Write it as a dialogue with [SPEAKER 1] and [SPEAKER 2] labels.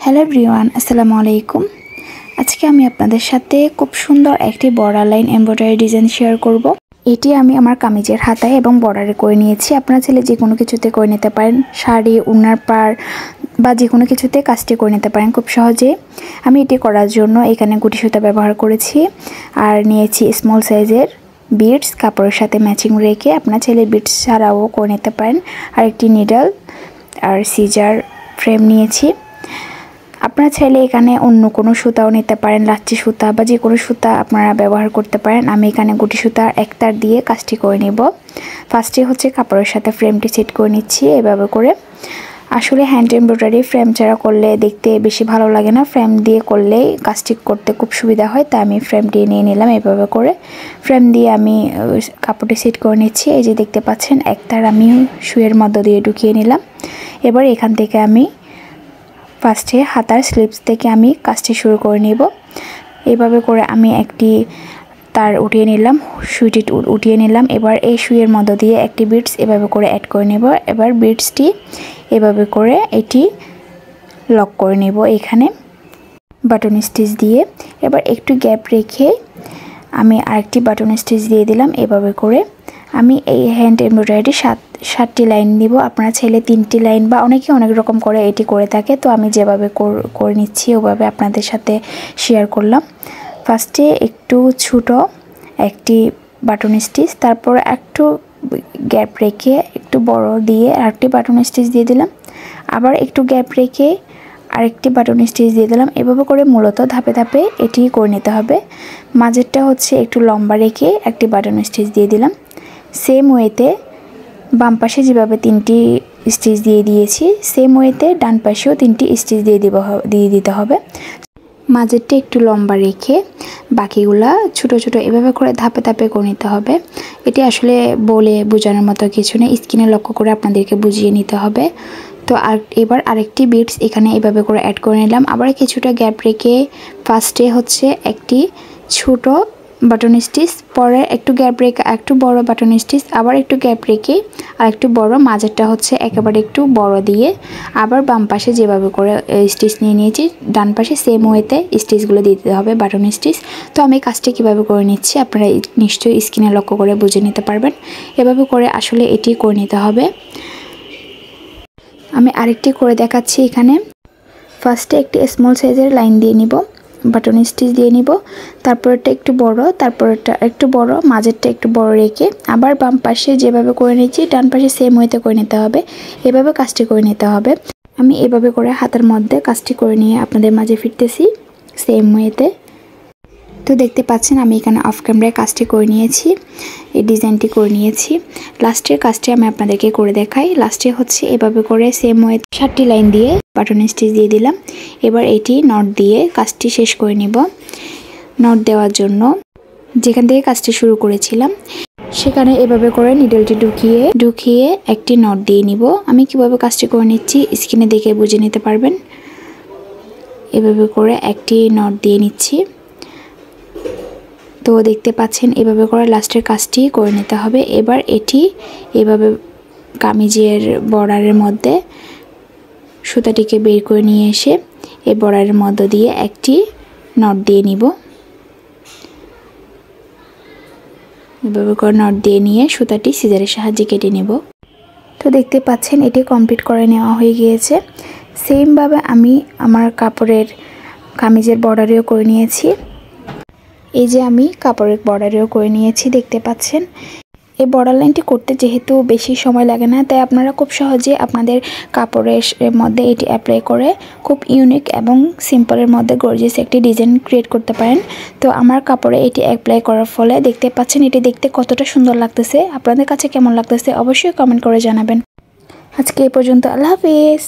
[SPEAKER 1] Hello everyone, আসসালামু আলাইকুম। আজকে আমি আপনাদের সাথে খুব সুন্দর একটি border line embroidery design share করব। এটি আমি আমার কামিজের হাতায় এবং বর্ডারে করে নিয়েছি। আপনারা চাইলে যে কোনো কিছুতে করে নিতে পারেন, শাড়ি, ওড়নার পাড় বা যে কোনো কিছুতে কাজটি করে নিতে পারেন খুব সহজে। আমি এটি করার জন্য এখানে গুটি সুতা ব্যবহার করেছি আর নিয়েছি স্মল সাইজের বিডস কাপড়ের সাথে ম্যাচিং রেখে। আপনারা চাইলে বিডস ছাড়াও করে নিতে পারেন। আর একটি নিডল আর সিজার ফ্রেম নিয়েছি। আপনারা চাইলে এখানে অন্য কোনো সুতাও নিতে পারেন, লাচ্ছি সুতা বা যে কোনো সুতা আপনারা ব্যবহার করতে পারেন। আমি এখানে গুটি সুতার এক তার দিয়ে কাজটি করে নেব। ফার্স্টে হচ্ছে কাপড়ের সাথে ফ্রেমটি সেট করে নিচ্ছি এভাবে করে। আসলে হ্যান্ড এমব্রয়ডারি ফ্রেম ছাড়া করলে দেখতে বেশি ভালো লাগে না, ফ্রেম দিয়ে করলে কাজটি করতে খুব সুবিধা হয়। তাই আমি ফ্রেমটি নিয়ে নিলাম এভাবে করে। ফ্রেম দিয়ে আমি কাপড়টি সেট করে নিচ্ছি। এই যে দেখতে পাচ্ছেন এক তার আমি সুইয়ের মধ্য দিয়ে ঢুকিয়ে নিলাম। এবার এখান থেকে আমি ফার্স্টে হাতার স্লিপস থেকে আমি কাজটি শুরু করে নেব। এইভাবে করে আমি একটি তার উঠিয়ে নিলাম, সুইটি উঠিয়ে নিলাম। এবার এই সুইয়ের মধ্য দিয়ে একটি বিডস এভাবে করে অ্যাড করে নেব। এবার বিডসটি এভাবে করে এটি লক করে নেব এখানে বাটন স্টিচ দিয়ে। এবার একটু গ্যাপ রেখে আমি আরেকটি বাটন স্টিচ দিয়ে দিলাম এভাবে করে। আমি এই হ্যান্ড এমব্রয়ডারিটি সাতটি লাইন দিব। আপনারা চাইলে 3টি লাইন বা অনেকে অনেক রকম করে এটি করে থাকে। তো আমি যেভাবে করে নিচ্ছি ওভাবে আপনাদের সাথে শেয়ার করলাম। ফার্স্টে একটু ছোট একটি বাটন স্টিচ, তারপর একটু গ্যাপ রেখে একটু বড় দিয়ে আরেকটি বাটন স্টিচ দিয়ে দিলাম। আবার একটু গ্যাপ রেখে আরেকটি বাটন স্টিচ দিয়ে দিলাম। এভাবে করে মূলত ধাপে ধাপে এটি করে নিতে হবে। মাঝেরটা হচ্ছে একটু লম্বা রেখে একটি বাটন স্টিচ দিয়ে দিলাম। সেম ওয়েতে বাম পাশে যেভাবে 3টি স্টিচ দিয়ে দিয়েছি, সেম ওয়েতে ডান পাশেও 3টি স্টিচ দিয়ে দিতে হবে। মাঝেরটা একটু লম্বা রেখে বাকিগুলা ছোট ছোট এভাবে করে ধাপে ধাপে করে নিতে হবে। এটি আসলে বলে বোঝানোর মতো কিছু নেই, স্ক্রিনে লক্ষ্য করে আপনাদেরকে বুঝিয়ে নিতে হবে। তো এবার আরেকটি বিডস এখানে এভাবে করে অ্যাড করে নিলাম। আবার কিছুটা গ্যাপ রেখে ফার্স্টে হচ্ছে একটি ছোট বাটন স্টিচ, পরে একটু গ্যাপ রেখে একটু বড় বাটন স্টিচ, আবার একটু গ্যাপ রেখে আর একটু বড়, মাঝেরটা হচ্ছে একেবারে একটু বড় দিয়ে আবার বাম পাশে যেভাবে করে স্টিচ নিয়ে নিয়েছি ডান পাশে সেম ওয়েতে স্টিচগুলো দিয়ে দিতে হবে বাটন স্টিচ। তো আমি কাজটি কীভাবে করে নিচ্ছি আপনারা নিশ্চয়ই স্ক্রিনে লক্ষ্য করে বুঝে নিতে পারবেন। এভাবে করে আসলে এটি করে নিতে হবে। আমি আরেকটি করে দেখাচ্ছি এখানে। ফার্স্টে একটি স্মল সাইজের লাইন দিয়ে নিব, বাটন স্টিচ দিয়ে নিব, তারপরটা একটু বড়, তারপরটা একটু বড়, মাঝেরটা একটু বড় রেখে আবার বাম পাশে যেভাবে করে নিয়েছি ডান পাশে সেম ওয়েতে করে নিতে হবে। এভাবে কাজটি করে নিতে হবে। আমি এভাবে করে হাতের মধ্যে কাজটি করে নিয়ে আপনাদের মাঝে ফিরতেছি সেম ওয়েতে। তো দেখতে পাচ্ছেন আমি এখানে অফ ক্যামেরায় কাজটি করে নিয়েছি, এই ডিজাইনটি করে নিয়েছি। লাস্টের কাজটি আমি আপনাদেরকে করে দেখাই। লাস্টে হচ্ছে এভাবে করে সেম ওয়ে 7টি লাইন দিয়ে বাটন স্টিচ দিয়ে দিলাম। এবার এটি নট দিয়ে কাজটি শেষ করে নিব। নট দেওয়ার জন্য যেখান থেকে কাজটি শুরু করেছিলাম সেখানে এভাবে করে নিডলটি ঢুকিয়ে একটি নট দিয়ে নিব। আমি কিভাবে কাজটি করে নিচ্ছি স্ক্রিনে দেখে বুঝে নিতে পারবেন। এভাবে করে একটি নট দিয়ে নিচ্ছি। তো দেখতে পাচ্ছেন এভাবে করে লাস্টের কাজটি করে নিতে হবে। এবার এটি এভাবে কামিজের বর্ডারের মধ্যে সুতাটিকে বের করে নিয়ে এসে এই বর্ডারের মধ্য দিয়ে একটি নট দিয়ে নিব। এভাবে করে নট দিয়ে নিয়ে সুতাটি সিজারের সাহায্যে কেটে নেব। তো দেখতে পাচ্ছেন এটি কমপ্লিট করে নেওয়া হয়ে গিয়েছে। সেমভাবে আমি আমার কামিজের বর্ডারেও করে নিয়েছি। এই যে আমি কাপড়ের বর্ডারেও করে নিয়েছি দেখতে পাচ্ছেন। এই বর্ডার লাইনটি করতে যেহেতু বেশি সময় লাগে না, তাই আপনারা খুব সহজে আপনাদের কাপড়ের মধ্যে এটি অ্যাপ্লাই করে খুব ইউনিক এবং সিম্পলের মধ্যে গর্জিয়াস একটি ডিজাইন ক্রিয়েট করতে পারেন। তো আমার কাপড়ে এটি অ্যাপ্লাই করার ফলে দেখতে পাচ্ছেন এটি দেখতে কতটা সুন্দর লাগতেছে। আপনাদের কাছে কেমন লাগতেছে অবশ্যই কমেন্ট করে জানাবেন। আজকে এই পর্যন্ত, আল্লাহ হাফেজ।